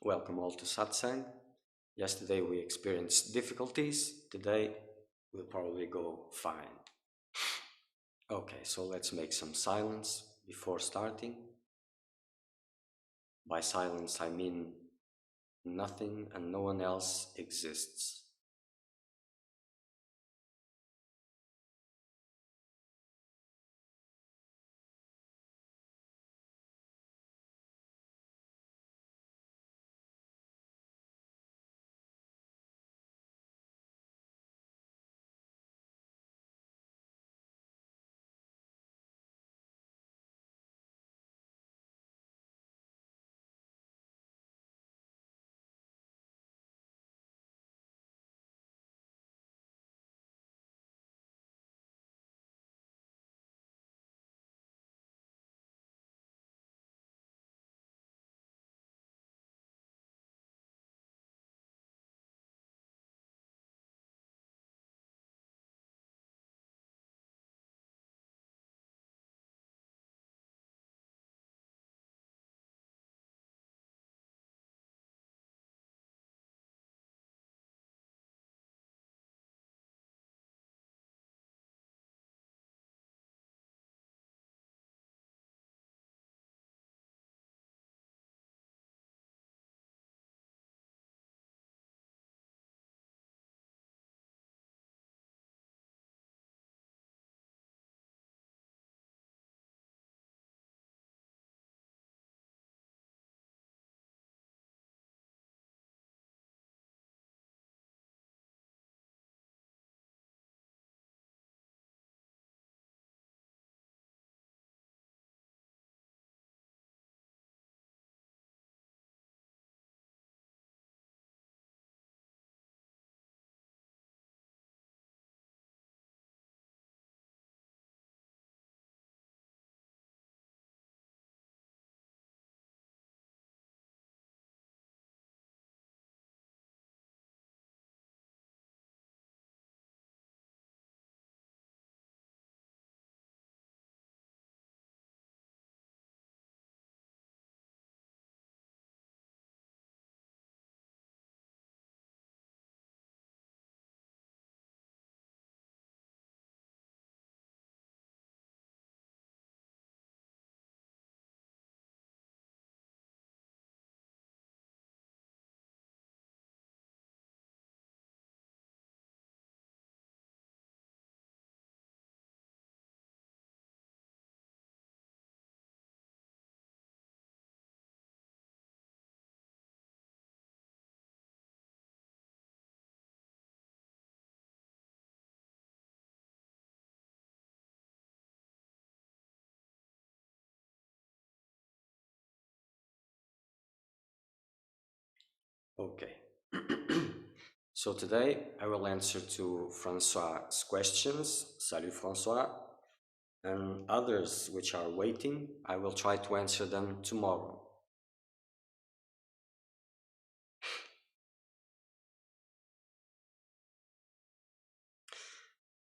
Welcome all to Satsang. Yesterday we experienced difficulties. Today we'll probably go fine. Okay, so let's make some silence before starting. By silence I mean nothing and no one else exists. Okay. So today I will answer to Francois' questions. Salut Francois. And others which are waiting, I will try to answer them tomorrow.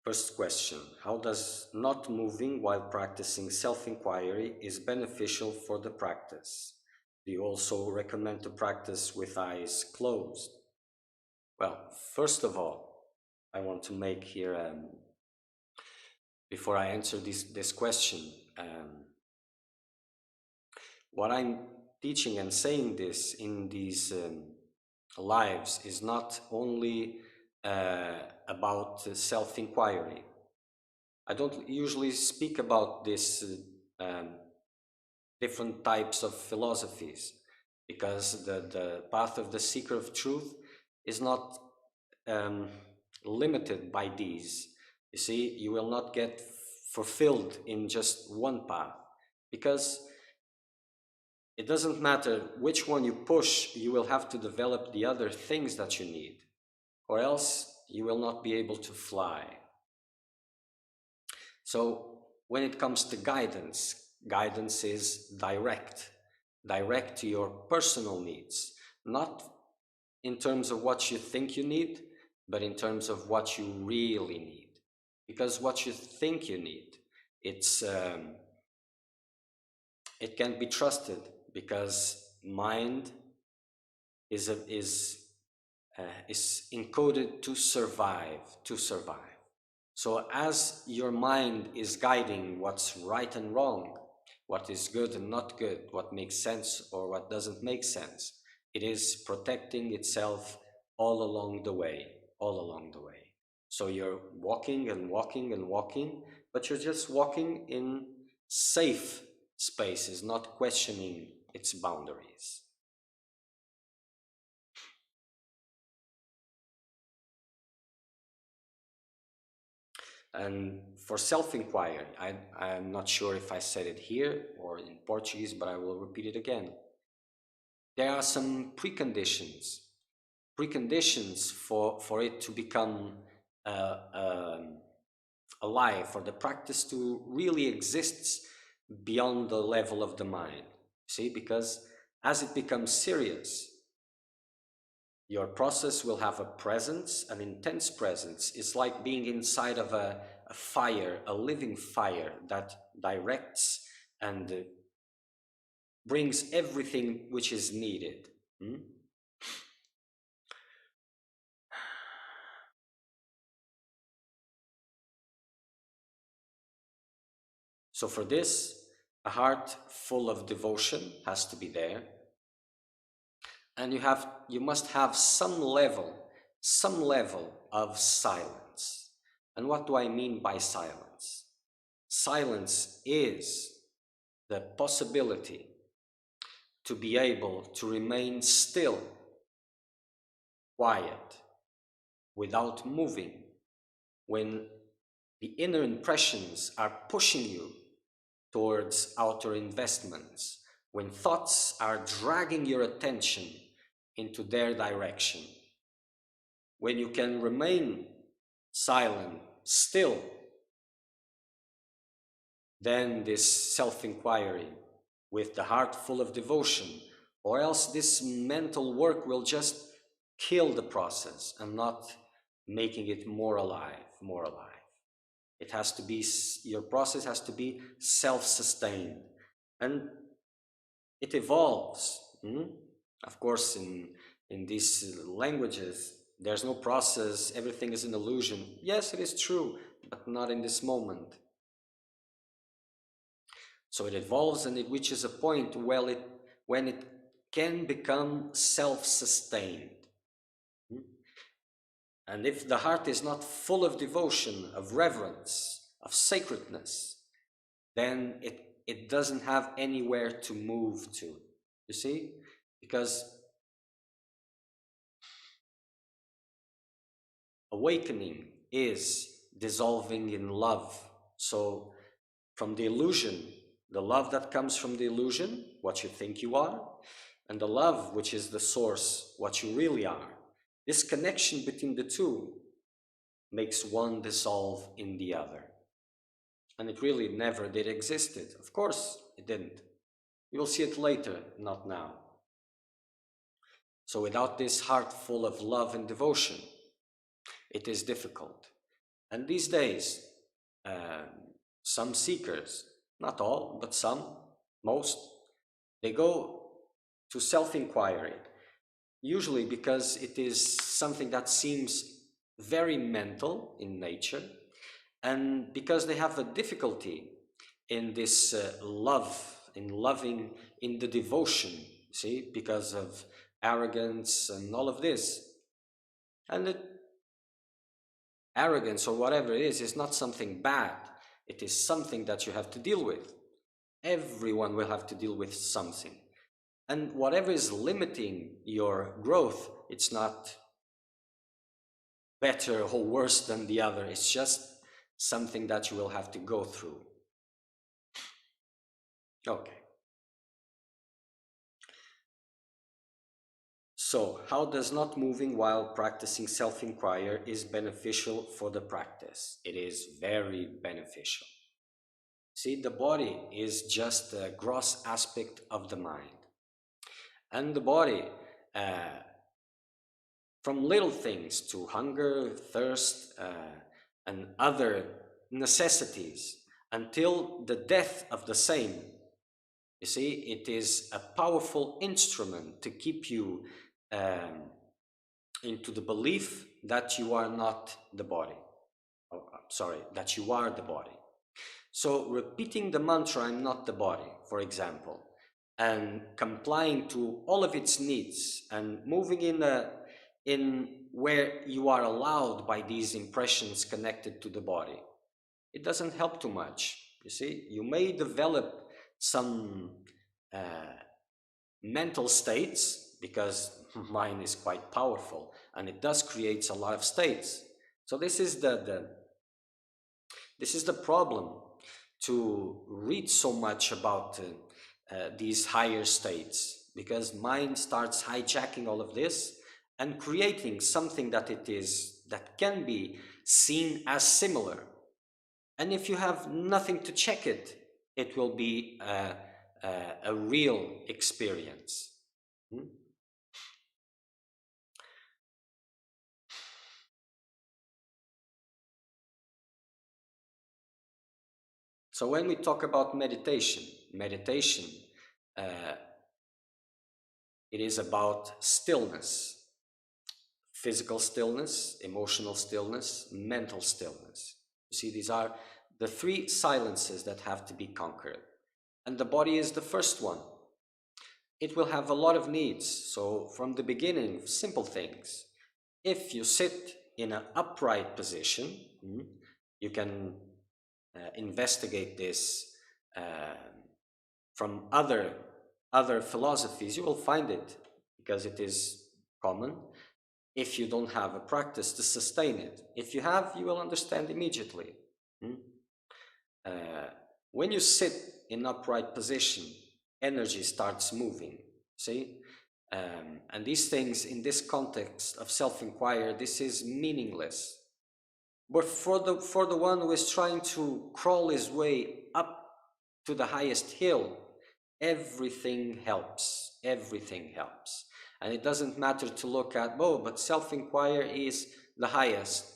First question, how does not moving while practicing self-inquiry is beneficial for the practice? Do you also recommend to practice with eyes closed? Well, first of all, I want to make here, before I answer this question, what I'm teaching and saying this in these lives is not only about self-inquiry. I don't usually speak about this different types of philosophies because the path of the seeker of truth is not limited by these. You see, you will not get fulfilled in just one path because it doesn't matter which one you push, you will have to develop the other things that you need, or else you will not be able to fly. So when it comes to guidance, guidance is direct to your personal needs, not in terms of what you think you need, but in terms of what you really need. Because what you think you need, it can't be trusted, because mind is encoded to survive, to survive. So as your mind is guiding what's right and wrong, what is good and not good, what makes sense or what doesn't make sense, it is protecting itself all along the way, all along the way. So you're walking and walking and walking, but you're just walking in safe spaces, not questioning its boundaries. And for self-inquiry, I'm not sure if I said it here or in Portuguese, but I will repeat it again. There are some preconditions for it to become uh, um, alive, for the practice to really exist beyond the level of the mind. See, because as it becomes serious, your process will have a presence, an intense presence. It's like being inside of a fire, a living fire that directs and brings everything which is needed. Hmm? So for this, a heart full of devotion has to be there, and you must have some level of silence. And what do I mean by silence? Silence is the possibility to be able to remain still, quiet, without moving, when the inner impressions are pushing you towards outer investments, when thoughts are dragging your attention into their direction, when you can remain silent, still, then this self-inquiry with the heart full of devotion, or else this mental work will just kill the process and not making it more alive, more alive. It has to be, your process has to be self-sustained, and it evolves. Of course, in these languages, there's no process, everything is an illusion. Yes, it is true, but not in this moment. So it evolves and it reaches a point when it can become self-sustained. And if the heart is not full of devotion, of reverence, of sacredness, then it doesn't have anywhere to move to. You see? Because awakening is dissolving in love. So from the illusion, the love that comes from the illusion, what you think you are, and the love which is the source, what you really are. This connection between the two makes one dissolve in the other. And it really never did existed. Of course, it didn't. You will see it later, not now. So without this heart full of love and devotion, it is difficult. And these days, uh, some seekers, not all, but some, most, they go to self-inquiry, usually because it is something that seems very mental in nature, and because they have a difficulty in this love, in loving, in the devotion, see, because of arrogance and all of this. And the arrogance or whatever it is not something bad. It is something that you have to deal with. Everyone will have to deal with something. And whatever is limiting your growth, it's not better or worse than the other. It's just something that you will have to go through. Okay. So, how does not moving while practicing self-inquiry is beneficial for the practice? It is very beneficial. See, the body is just a gross aspect of the mind. And the body, uh, from little things to hunger, thirst, and other necessities, until the death of the same. You see, it is a powerful instrument to keep you um, into the belief that you are not the body. Oh, sorry, that you are the body. So repeating the mantra, I'm not the body, for example, and complying to all of its needs and moving in where you are allowed by these impressions connected to the body, it doesn't help too much. You see, you may develop some uh, mental states, because mind is quite powerful and it does create a lot of states. So this is the problem, to read so much about these higher states, because mind starts hijacking all of this and creating something that can be seen as similar. And if you have nothing to check it, it will be a real experience. Hmm? So when we talk about meditation, uh, it is about stillness, physical stillness, emotional stillness, mental stillness. You see, these are the three silences that have to be conquered. And the body is the first one. It will have a lot of needs. So from the beginning, simple things. If you sit in an upright position, you can investigate this uh, from other philosophies. You will find it because it is common. If you don't have a practice to sustain it, if you have, you will understand immediately. Hmm? Uh, when you sit in upright position, energy starts moving. See, and these things in this context of self-inquiry, this is meaningless. But for the one who is trying to crawl his way up to the highest hill, everything helps. Everything helps. And it doesn't matter to look at, oh, but self-inquiry is the highest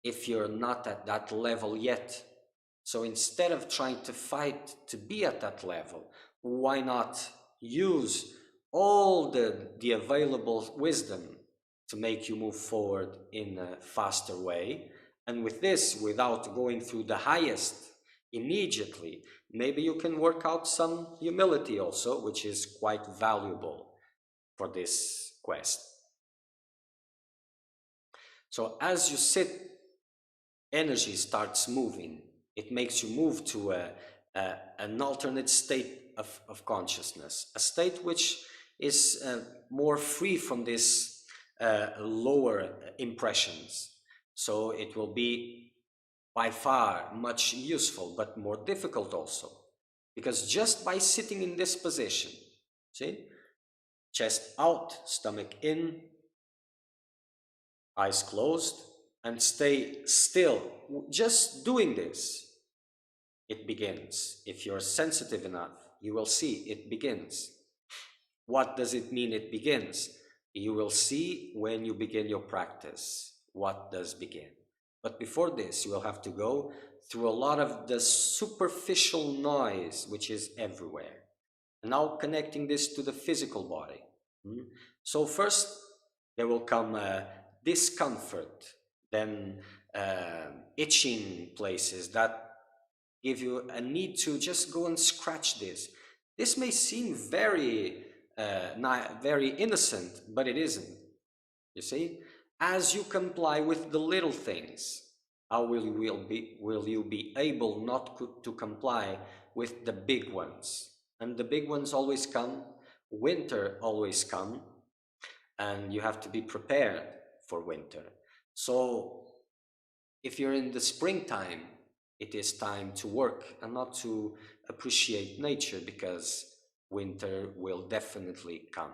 if you're not at that level yet. So instead of trying to fight to be at that level, why not use all the available wisdom to make you move forward in a faster way? And with this, without going through the highest immediately, maybe you can work out some humility also, which is quite valuable for this quest. So as you sit, energy starts moving. It makes you move to an alternate state of consciousness, a state which is more free from these lower impressions. So it will be by far much useful, but more difficult also. Because just by sitting in this position, see, chest out, stomach in, eyes closed, and stay still, just doing this, it begins. If you're sensitive enough, you will see it begins. What does it mean it begins? You will see when you begin your practice what does begin. But before this, you will have to go through a lot of the superficial noise which is everywhere. And now connecting this to the physical body. So first, there will come discomfort, then itching places that give you a need to just go and scratch this. This may seem very innocent, but it isn't. You see, as you comply with the little things, how will you be able not to comply with the big ones? And the big ones always come. Winter always come, and you have to be prepared for winter. So if you're in the springtime, it is time to work and not to appreciate nature, because winter will definitely come.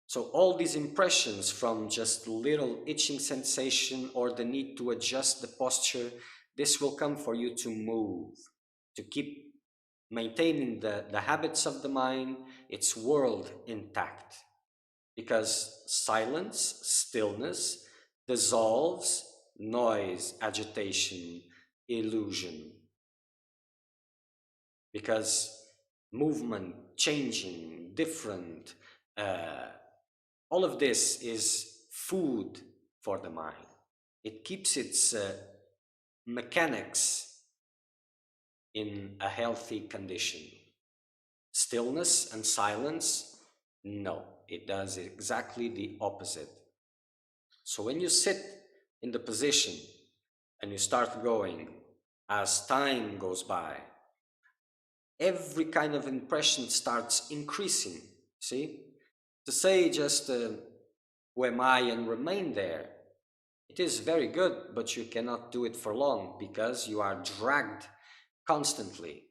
So all these impressions, from just little itching sensation or the need to adjust the posture, this will come for you to move, to keep maintaining the habits of the mind, its world intact. Because silence, stillness, dissolves noise, agitation, illusion. Because movement, changing, different. All of this is food for the mind. It keeps its mechanics in a healthy condition. Stillness and silence, no, it does exactly the opposite. So when you sit in the position and you start going, as time goes by, every kind of impression starts increasing. See? To say just who am I and remain there, it is very good, but you cannot do it for long because you are dragged constantly.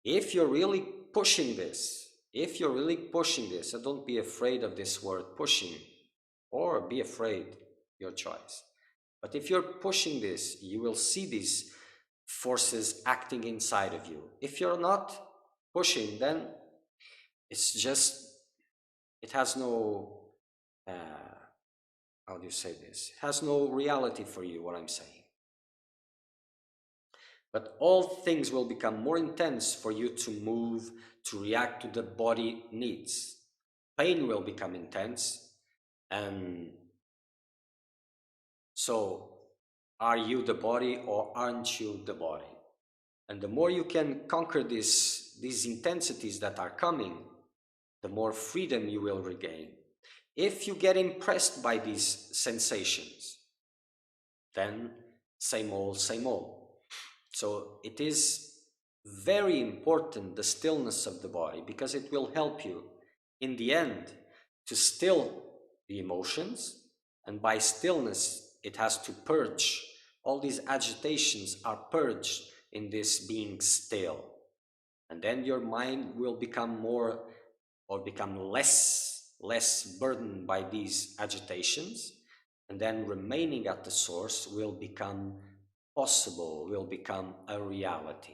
If you're really pushing this, so don't be afraid of this word pushing, or be afraid, your choice. But if you're pushing this, you will see these forces acting inside of you. If you're not pushing, then it's just, it has no, how do you say this? It has no reality for you, what I'm saying. But all things will become more intense for you to move, to react to the body needs. Pain will become intense. And so, are you the body or aren't you the body? And the more you can conquer these intensities that are coming, the more freedom you will regain. If you get impressed by these sensations, then same old, same old. So it is very important, the stillness of the body, because it will help you in the end to still the emotions. And by stillness, it has to purge. All these agitations are purged in this being still. And then your mind will become more, or become less burdened by these agitations. And then remaining at the source will become possible, will become a reality.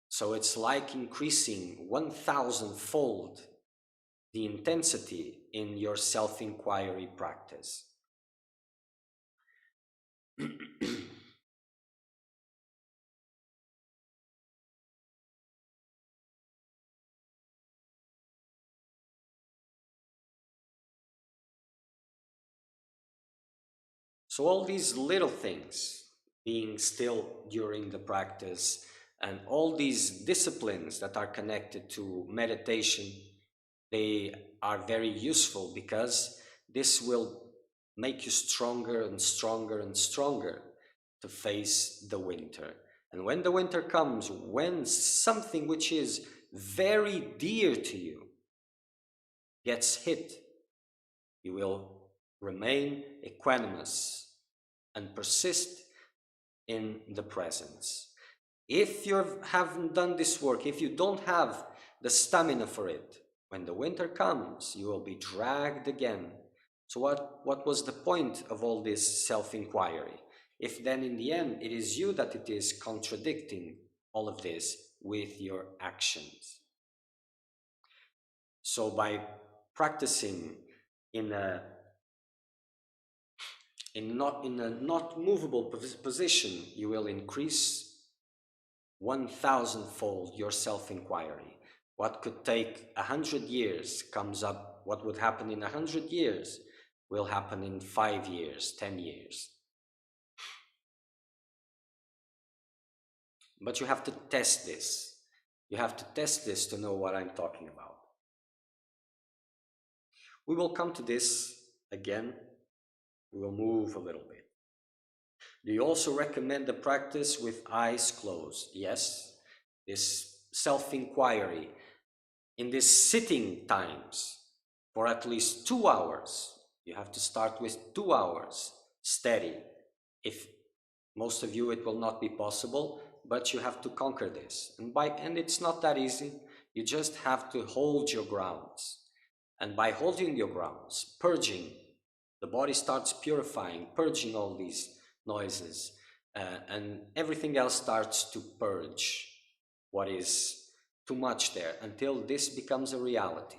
So it's like increasing 1,000-fold the intensity in your self-inquiry practice. So all these little things, being still during the practice, and all these disciplines that are connected to meditation, they are very useful because this will make you stronger and stronger and stronger to face the winter. And when the winter comes, when something which is very dear to you gets hit, you will remain equanimous and persist in the presence. If you haven't done this work, if you don't have the stamina for it, when the winter comes, you will be dragged again. So what was the point of all this self-inquiry? If then in the end it is you that it is contradicting all of this with your actions. So by practicing in a not movable position, you will increase 1,000-fold your self-inquiry. What could take 100 years comes up, what would happen in 100 years will happen in 5 years, 10 years. But you have to test this. You have to test this to know what I'm talking about. We will come to this again. We will move a little bit. Do you also recommend the practice with eyes closed? Yes. This self-inquiry in these sitting times for at least 2 hours. You have to start with 2 hours steady. If most of you, it will not be possible, but you have to conquer this. And it's not that easy. You just have to hold your grounds. And by holding your grounds, purging, the body starts purifying, purging all these noises, and everything else starts to purge what is too much there until this becomes a reality.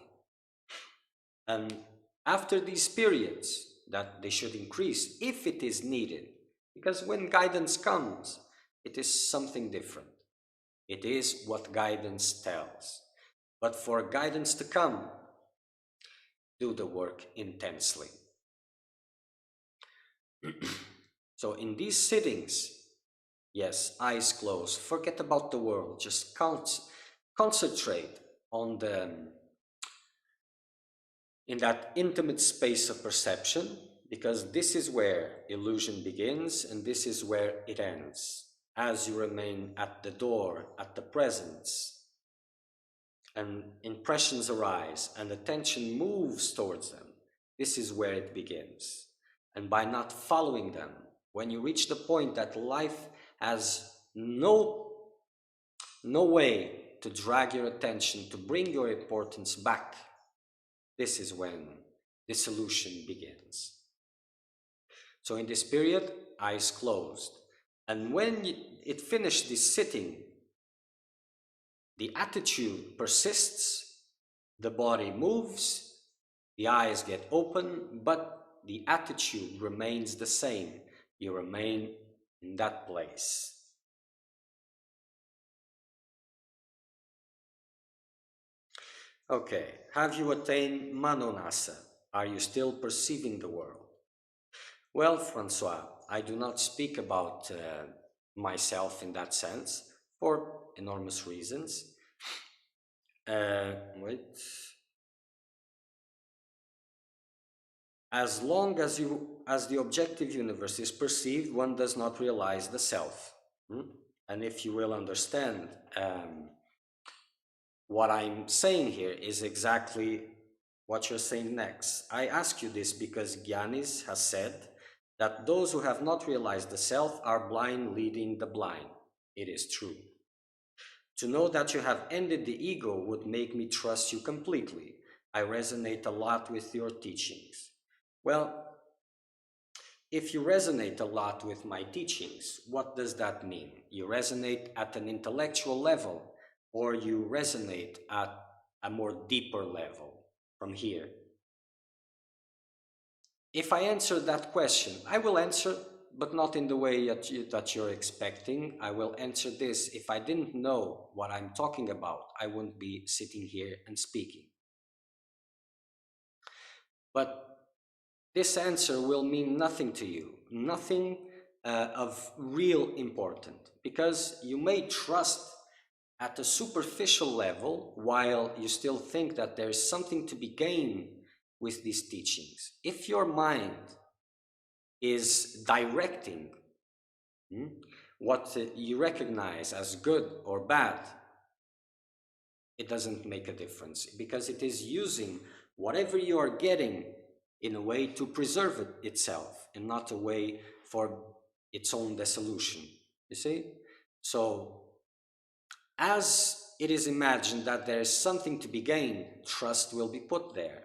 And after these periods, that they should increase if it is needed, because when guidance comes, it is something different. It is what guidance tells. But for guidance to come, do the work intensely. So in these sittings, yes, eyes closed, forget about the world, just concentrate on in that intimate space of perception, because this is where illusion begins and this is where it ends. As you remain at the door, at the presence, and impressions arise and attention moves towards them, this is where it begins. And by not following them, when you reach the point that life has no way to drag your attention, to bring your importance back, this is when dissolution begins. So in this period, eyes closed. And when it finished this sitting, the attitude persists, the body moves, the eyes get open, but the attitude remains the same. You remain in that place. Okay, have you attained Manonasa? Are you still perceiving the world? Well, Francois, I do not speak about myself in that sense for enormous reasons. Wait. As long as the objective universe is perceived, one does not realize the self. And if you will understand, what I'm saying here is exactly what you're saying next. I ask you this because Gyanis has said that those who have not realized the self are blind leading the blind. It is true. To know that you have ended the ego would make me trust you completely. I resonate a lot with your teachings. Well, if you resonate a lot with my teachings, what does that mean? You resonate at an intellectual level, or you resonate at a more deeper level from here? If I answer that question, I will answer, but not in the way that you're expecting. I will answer this. If I didn't know what I'm talking about, I wouldn't be sitting here and speaking. But this answer will mean nothing to you, nothing of real importance, because you may trust at a superficial level while you still think that there is something to be gained with these teachings. If your mind is directing what you recognize as good or bad, it doesn't make a difference, because it is using whatever you are getting in a way to preserve itself and not a way for its own dissolution. You see? So, as it is imagined that there is something to be gained, trust will be put there.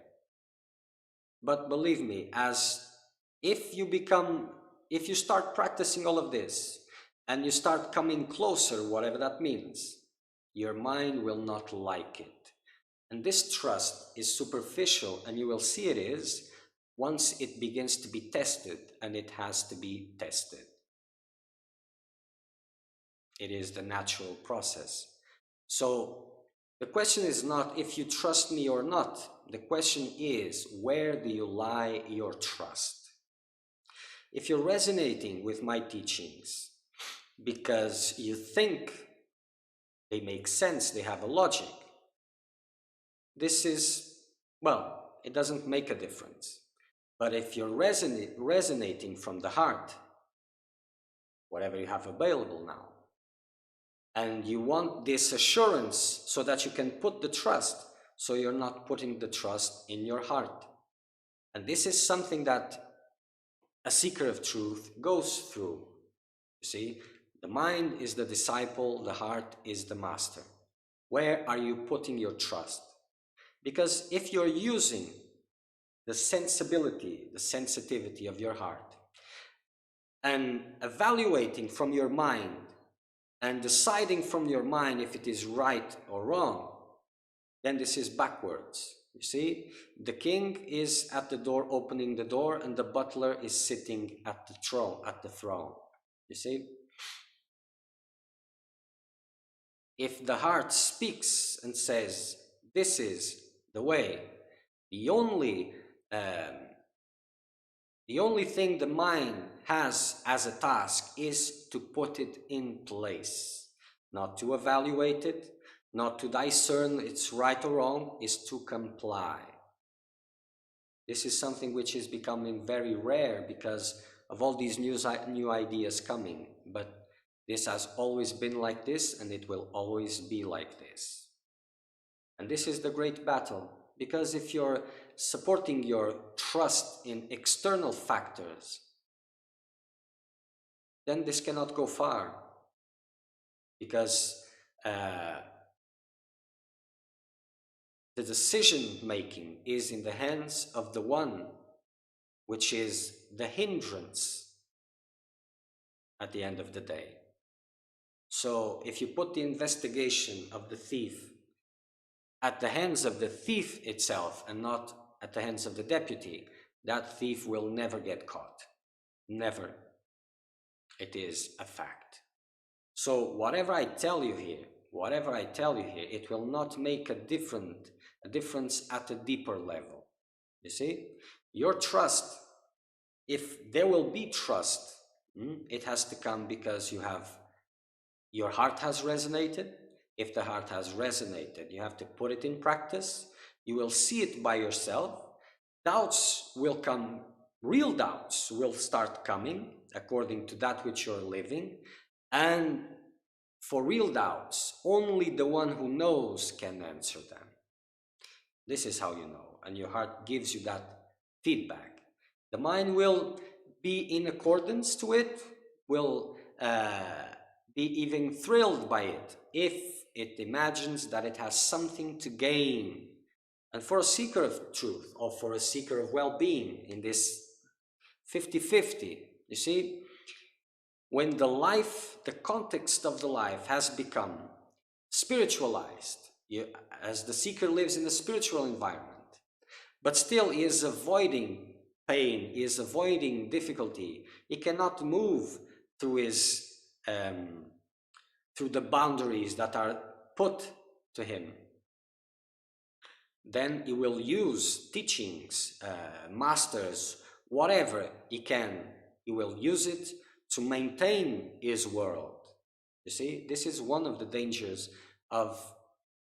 But believe me, if you start practicing all of this and you start coming closer, whatever that means, your mind will not like it. And this trust is superficial, and you will see it is once it begins to be tested, and it has to be tested. It is the natural process. So the question is not if you trust me or not. The question is, where do you lie your trust? If you're resonating with my teachings because you think they make sense, they have a logic, this is, well, it doesn't make a difference. But if you're resonating from the heart, whatever you have available now, and you want this assurance so that you can put the trust, so you're not putting the trust in your heart. And this is something that a seeker of truth goes through. You see, the mind is the disciple, the heart is the master. Where are you putting your trust? Because if you're using the sensibility, the sensitivity of your heart, and evaluating from your mind, and deciding from your mind if it is right or wrong, then this is backwards. You see, the king is at the door opening the door, and the butler is sitting at the throne. You see? If the heart speaks and says, this is the way, the only um, the only thing the mind has as a task is to put it in place, not to evaluate it, not to discern it's right or wrong, is to comply. This is something which is becoming very rare because of all these new ideas coming, but this has always been like this and it will always be like this. And this is the great battle, because if you're supporting your trust in external factors, then this cannot go far, because uh, the decision making is in the hands of the one which is the hindrance at the end of the day. So if you put the investigation of the thief at the hands of the thief itself and not at the hands of the deputy, that thief will never get caught. Never. It is a fact. So whatever I tell you here, it will not make a difference at a deeper level. You see? Your trust, if there will be trust, it has to come because your heart has resonated. If the heart has resonated, you have to put it in practice. You will see it by yourself. Doubts will come, real doubts will start coming according to that which you're living. And for real doubts, only the one who knows can answer them. This is how you know, and your heart gives you that feedback. The mind will be in accordance to it, will be even thrilled by it if it imagines that it has something to gain. And for a seeker of truth, or for a seeker of well-being in this 50-50, you see, when the context of the life has become spiritualized, as the seeker lives in a spiritual environment, but still he is avoiding pain, he is avoiding difficulty, he cannot move through his through the boundaries that are put to him, then he will use teachings, masters, whatever he can, he will use it to maintain his world. You see, this is one of the dangers of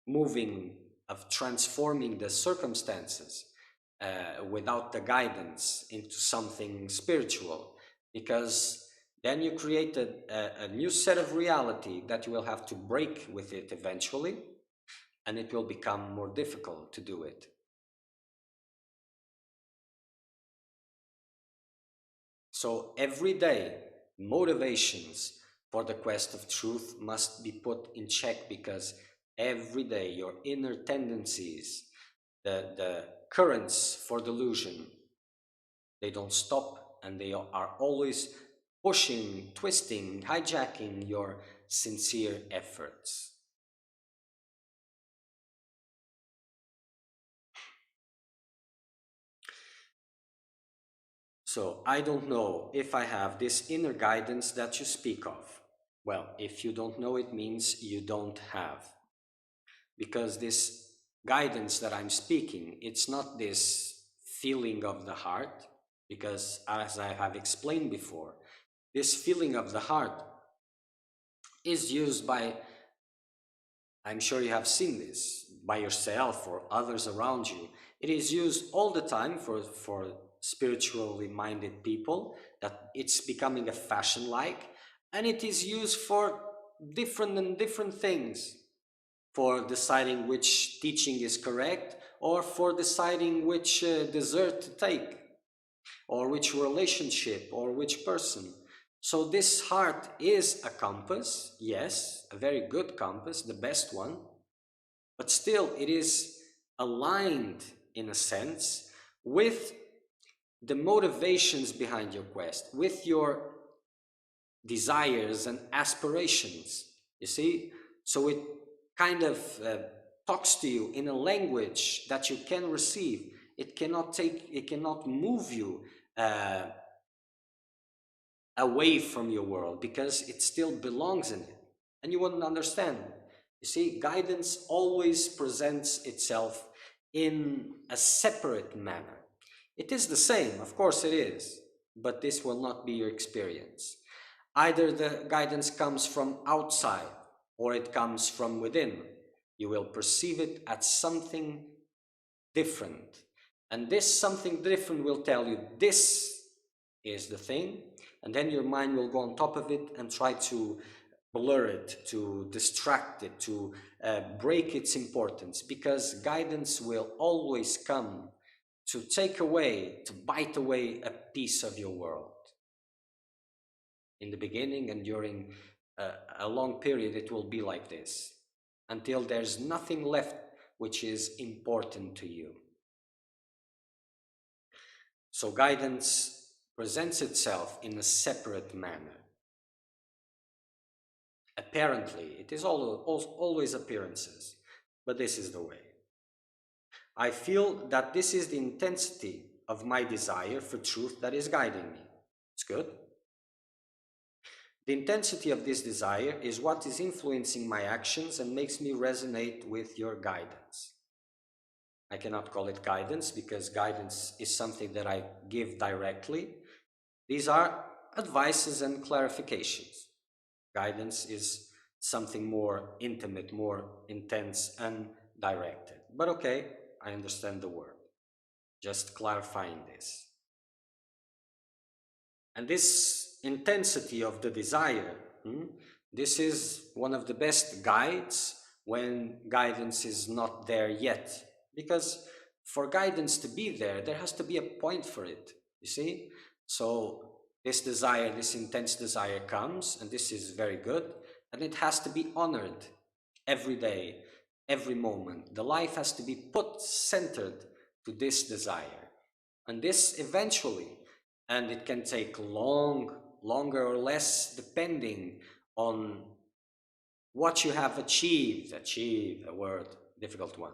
moving, of transforming the circumstances without the guidance into something spiritual, because then you create a new set of reality that you will have to break with it eventually, and it will become more difficult to do it. So every day, motivations for the quest of truth must be put in check, because every day your inner tendencies, the currents for delusion, they don't stop, and they are always pushing, twisting, hijacking your sincere efforts. So I don't know if I have this inner guidance that you speak of. Well, if you don't know, it means you don't have. Because this guidance that I'm speaking, it's not this feeling of the heart, because as I have explained before, this feeling of the heart is used by, I'm sure you have seen this, by yourself or others around you. It is used all the time for spiritually minded people, that it's becoming a fashion like, and it is used for different things, for deciding which teaching is correct, or for deciding which dessert to take, or which relationship, or which person. So this heart is a compass, yes, a very good compass, the best one, but still it is aligned in a sense with the motivations behind your quest, with your desires and aspirations, you see? So it kind of talks to you in a language that you can receive. It cannot move you away from your world, because it still belongs in it, and you wouldn't understand. You see, guidance always presents itself in a separate manner. It is the same, of course it is, but this will not be your experience. Either the guidance comes from outside or it comes from within. You will perceive it as something different. And this something different will tell you this is the thing, and then your mind will go on top of it and try to blur it, to distract it, to break its importance, because guidance will always come to take away, to bite away a piece of your world. In the beginning and during a long period, it will be like this, until there's nothing left which is important to you. So guidance presents itself in a separate manner. Apparently, it is always appearances, but this is the way. I feel that this is the intensity of my desire for truth that is guiding me. It's good. The intensity of this desire is what is influencing my actions and makes me resonate with your guidance. I cannot call it guidance because guidance is something that I give directly. These are advices and clarifications. Guidance is something more intimate, more intense and directed. But okay, I understand the word. Just clarifying this. And this intensity of the desire, this is one of the best guides when guidance is not there yet. Because for guidance to be there, there has to be a point for it, you see? So this desire, this intense desire comes, and this is very good, and it has to be honored every day, every moment. The life has to be put centered to this desire. And this eventually, and it can take longer or less, depending on what you have achieved, a word, difficult one.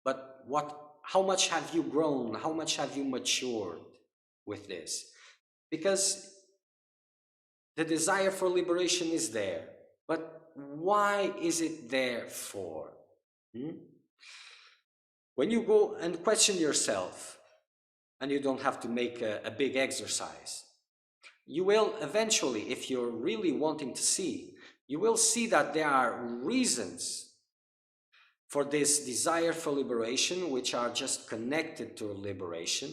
But how much have you grown? How much have you matured with this? Because the desire for liberation is there, but why is it there for? When you go and question yourself, and you don't have to make a big exercise, you will eventually, if you're really wanting to see, you will see that there are reasons for this desire for liberation which are just connected to liberation.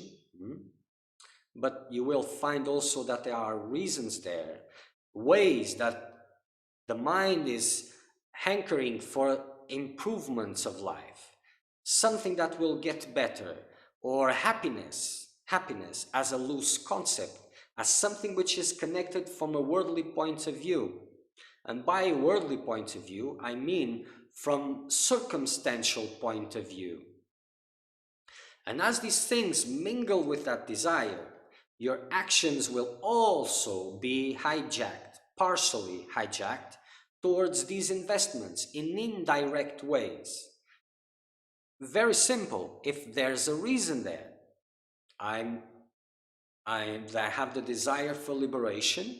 But you will find also that there are reasons there, ways that the mind is hankering for improvements of life, something that will get better, or happiness as a loose concept, as something which is connected from a worldly point of view. And by a worldly point of view, I mean from circumstantial point of view. And as these things mingle with that desire, your actions will also be hijacked, partially hijacked, towards these investments in indirect ways. Very simple. If there's a reason there, I have the desire for liberation,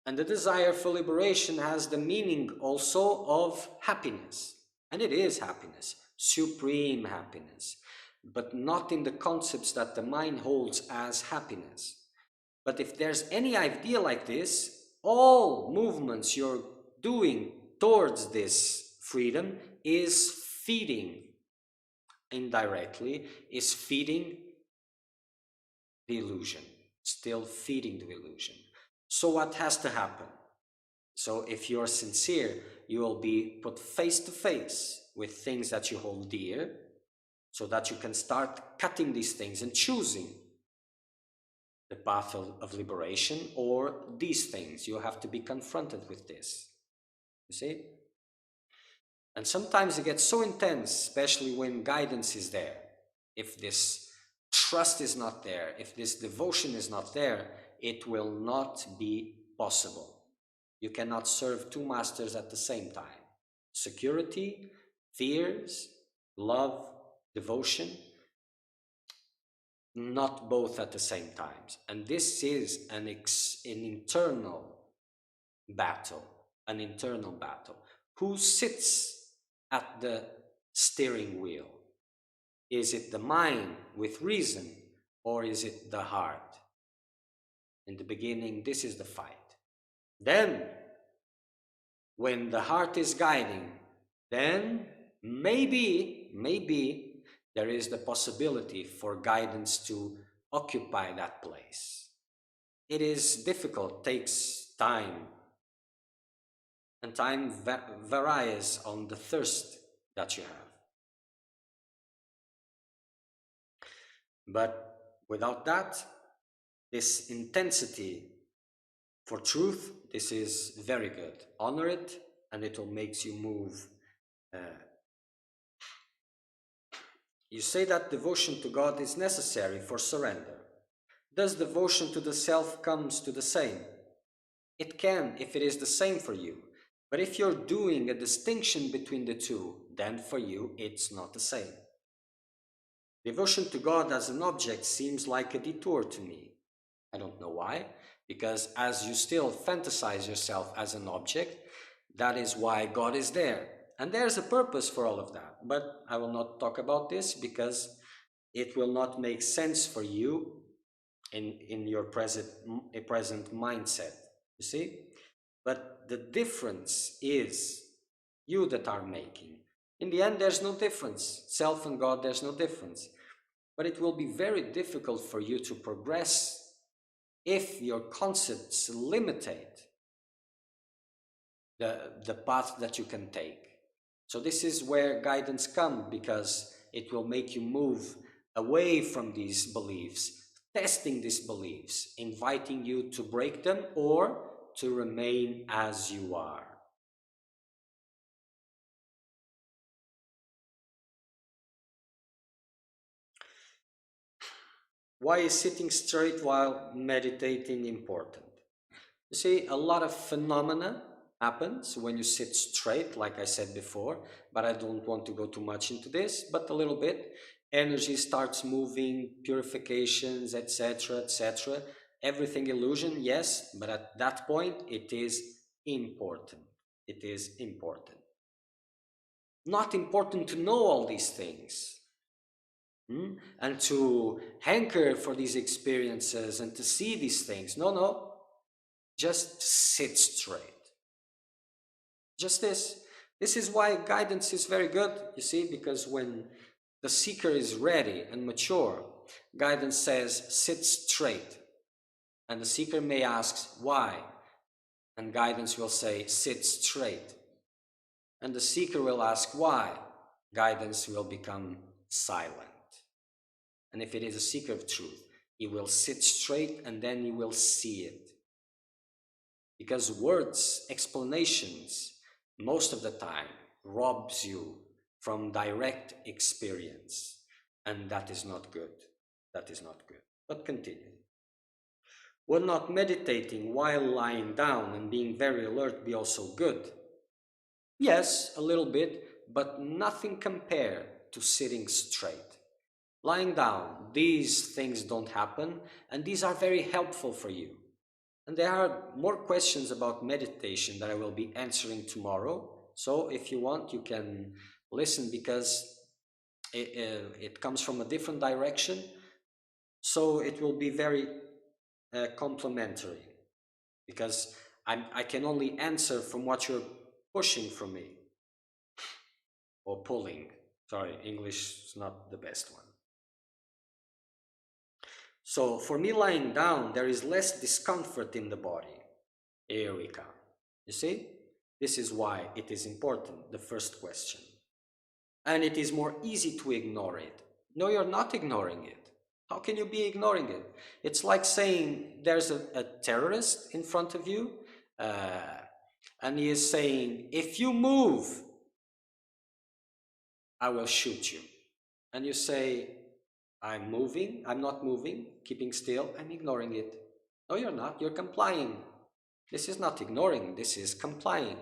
and the desire for liberation has the meaning also of happiness. And it is happiness, supreme happiness, but not in the concepts that the mind holds as happiness. But if there's any idea like this, all movements you're doing towards this freedom is feeding, indirectly, is feeding the illusion, still feeding the illusion. So what has to happen? So if you're sincere, you will be put face to face with things that you hold dear, so that you can start cutting these things and choosing the path of liberation or these things. You have to be confronted with this, you see? And sometimes it gets so intense, especially when guidance is there. If this trust is not there, if this devotion is not there, it will not be possible. You cannot serve two masters at the same time. Security, fears, love, devotion, not both at the same time. And this is an internal battle, Who sits at the steering wheel? Is it the mind with reason, or is it the heart? In the beginning, this is the fight. Then, when the heart is guiding, then maybe there is the possibility for guidance to occupy that place. It is difficult, takes time, and time varies on the thirst that you have. But without that, this intensity for truth, this is very good. Honor it, and it will make you move. You say that devotion to God is necessary for surrender. Does devotion to the self comes to the same? It can if it is the same for you. But if you're doing a distinction between the two, then for you it's not the same. Devotion to God as an object seems like a detour to me. I don't know why, because as you still fantasize yourself as an object, that is why God is there. And there's a purpose for all of that. But I will not talk about this because it will not make sense for you in your present mindset, you see? But the difference is you that are making. In the end, there's no difference. Self and God, there's no difference. But it will be very difficult for you to progress if your concepts limitate the path that you can take. So this is where guidance comes, because it will make you move away from these beliefs, testing these beliefs, inviting you to break them or to remain as you are. Why is sitting straight while meditating important? You see, a lot of phenomena happens when you sit straight, like I said before, but I don't want to go too much into this, but a little bit. Energy starts moving, purifications, etc., etc. Everything illusion, yes, but at that point, it is important. It is important. Not important to know all these things. And to hanker for these experiences and to see these things. No, no. Just sit straight. Just this. This is why guidance is very good, you see, because when the seeker is ready and mature, guidance says, sit straight. And the seeker may ask, why? And guidance will say, sit straight. And the seeker will ask, why? Guidance will become silent. And if it is a seeker of truth, he will sit straight and then he will see it. Because words, explanations, most of the time robs you from direct experience. And that is not good. That is not good. But continue. Would not meditating while lying down and being very alert be also good? Yes, a little bit, but nothing compared to sitting straight. Lying down, these things don't happen, and these are very helpful for you. And there are more questions about meditation that I will be answering tomorrow. So if you want, you can listen, because it comes from a different direction. So it will be very complementary, because I can only answer from what you're pushing from me, or pulling. Sorry, English is not the best one. So for me, lying down, there is less discomfort in the body. Here we come. You see? This is why it is important, the first question. And it is more easy to ignore it. No, you're not ignoring it. How can you be ignoring it? It's like saying there's a terrorist in front of you, and he is saying, if you move, I will shoot you. And you say, I'm moving, I'm not moving, keeping still, I'm ignoring it. No, you're not, you're complying. This is not ignoring, this is complying.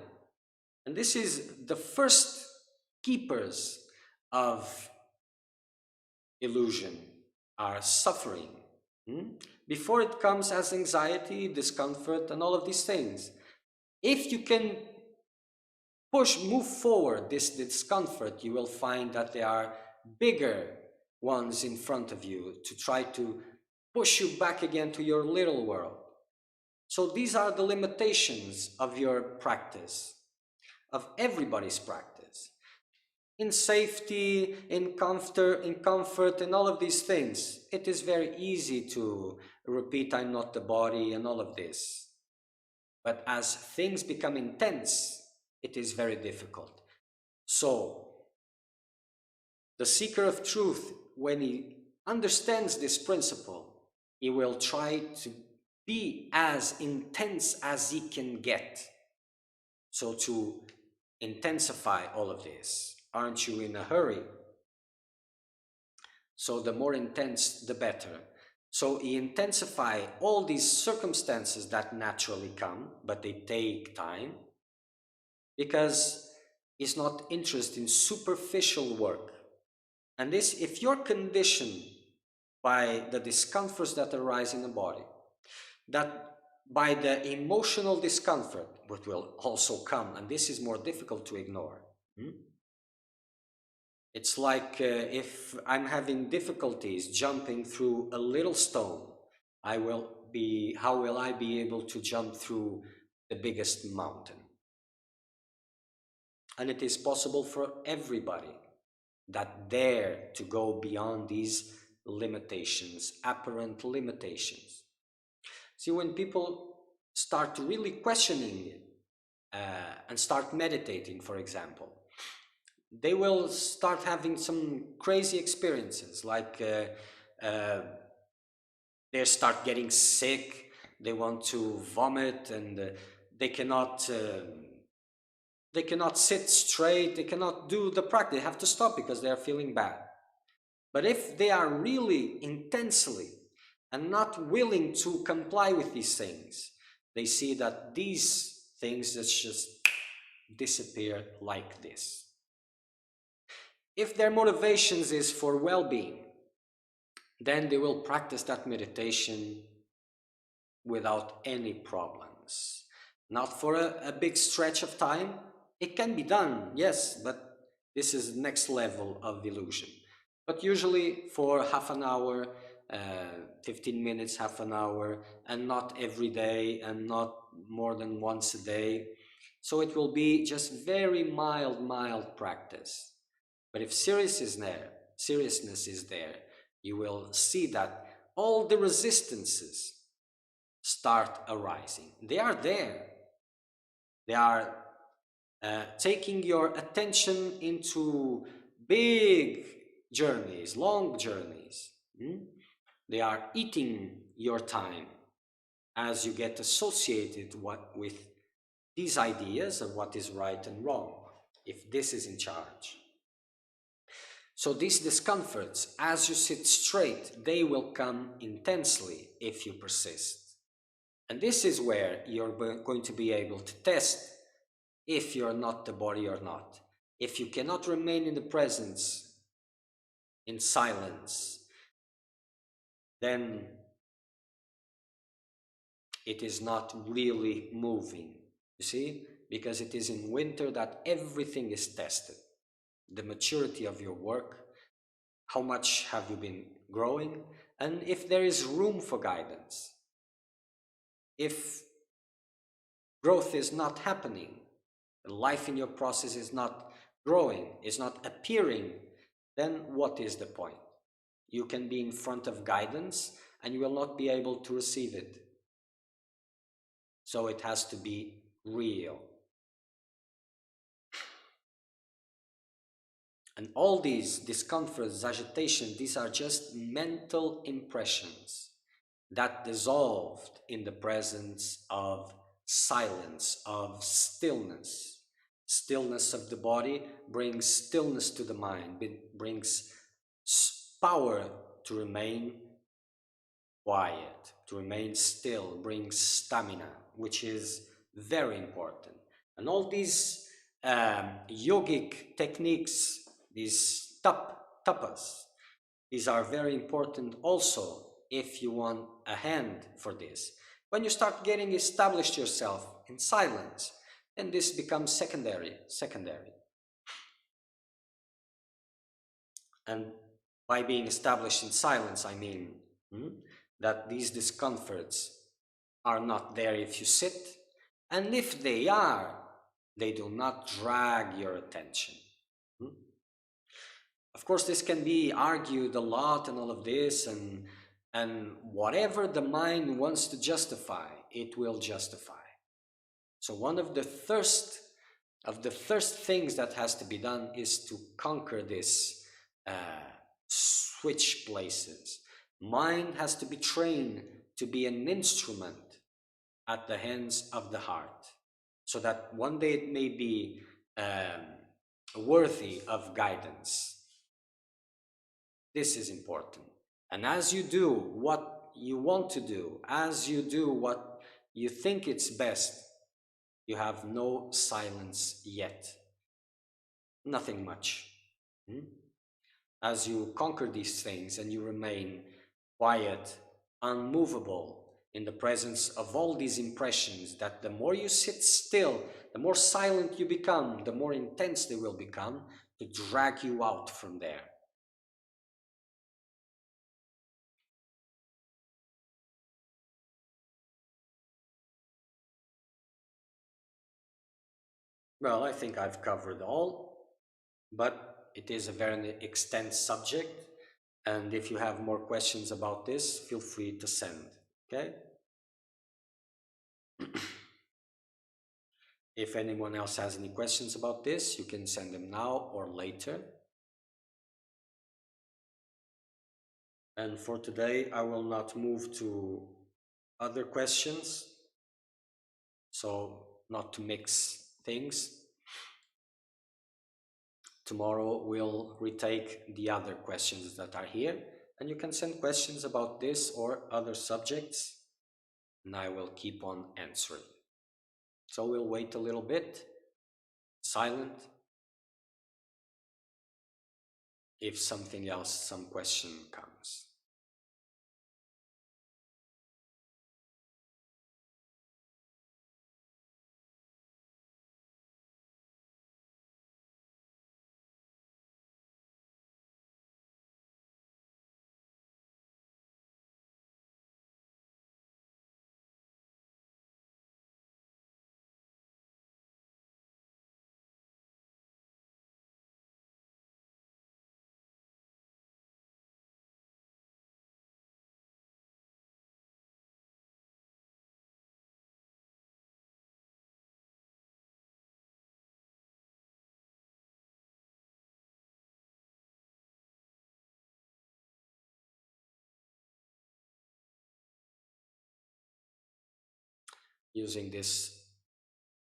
And this is the first keepers of illusion, are suffering. Before it comes as anxiety, discomfort, and all of these things. If you can move forward this discomfort, you will find that there are bigger ones in front of you to try to push you back again to your little world. So these are the limitations of your practice, of everybody's practice. In safety, in comfort, and all of these things, it is very easy to repeat, I'm not the body, and all of this. But as things become intense, it is very difficult. So, the seeker of truth, when he understands this principle, he will try to be as intense as he can get. So, to intensify all of this, aren't you in a hurry? So the more intense, the better. So he intensify all these circumstances that naturally come, but they take time, because he's not interested in superficial work. And this, if you're conditioned by the discomforts that arise in the body, that by the emotional discomfort, which will also come, and this is more difficult to ignore. It's like if I'm having difficulties jumping through a little stone, how will I be able to jump through the biggest mountain? And it is possible for everybody that dare to go beyond these limitations, apparent limitations. See, when people start really questioning and start meditating, for example, they will start having some crazy experiences, like they start getting sick, they want to vomit, and they cannot sit straight, they cannot do the practice, they have to stop because they are feeling bad. But if they are really intensely and not willing to comply with these things, they see that these things just disappear like this. If their motivations is for well-being, then they will practice that meditation without any problems. Not for a big stretch of time. It can be done, yes, but this is the next level of illusion. But usually for half an hour, 15 minutes, half an hour, and not every day, and not more than once a day. So it will be just very mild practice. But if seriousness is there, you will see that all the resistances start arising. They are there. They are taking your attention into big journeys, long journeys. They are eating your time as you get associated with these ideas of what is right and wrong, if this is in charge. So these discomforts, as you sit straight, they will come intensely if you persist. And this is where you're going to be able to test if you're not the body or not. If you cannot remain in the presence, in silence, then it is not really moving. You see? Because it is in winter that everything is tested. The maturity of your work, how much have you been growing, and if there is room for guidance. If growth is not happening, life in your process is not growing, is not appearing, then what is the point? You can be in front of guidance and you will not be able to receive it. So it has to be real. And all these discomforts, agitation, these are just mental impressions that dissolved in the presence of silence, of stillness. Stillness of the body brings stillness to the mind, it brings power to remain quiet, to remain still, brings stamina, which is very important. And all these yogic techniques, these tapas, these are very important also if you want a hand for this. When you start getting established yourself in silence, and this becomes secondary. And by being established in silence, I mean that these discomforts are not there if you sit, and if they are, they do not drag your attention. Of course, this can be argued a lot and all of this, and whatever the mind wants to justify, it will justify. So one of the first things that has to be done is to conquer this switch places. Mind has to be trained to be an instrument at the hands of the heart, so that one day it may be worthy of guidance. This is important. And as you do what you want to do, as you do what you think it's best, you have no silence yet. Nothing much. As you conquer these things and you remain quiet, unmovable, in the presence of all these impressions, that the more you sit still, the more silent you become, the more intense they will become to drag you out from there. Well, I think I've covered all, but it is a very extensive subject, and if you have more questions about this, feel free to send, okay? If anyone else has any questions about this, you can send them now or later. And for today, I will not move to other questions, so not to mix things. Tomorrow we'll retake the other questions that are here, and you can send questions about this or other subjects, and I will keep on answering. So we'll wait a little bit, silent. If something else, some question comes. Using this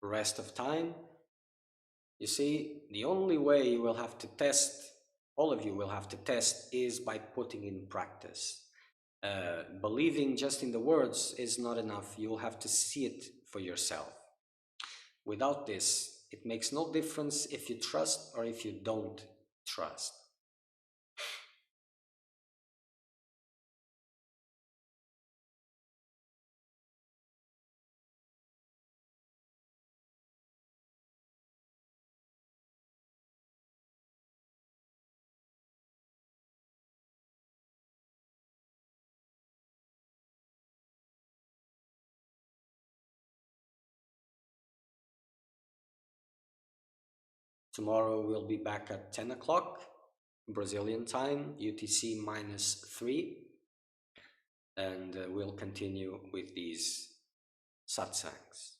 rest of time, you see, the only way you will have to test, all of you will have to test, is by putting in practice. Believing just in the words is not enough. You'll have to see it for yourself. Without this, it makes no difference if you trust or if you don't trust. Tomorrow we'll be back at 10 o'clock Brazilian time, UTC -3, and we'll continue with these satsangs.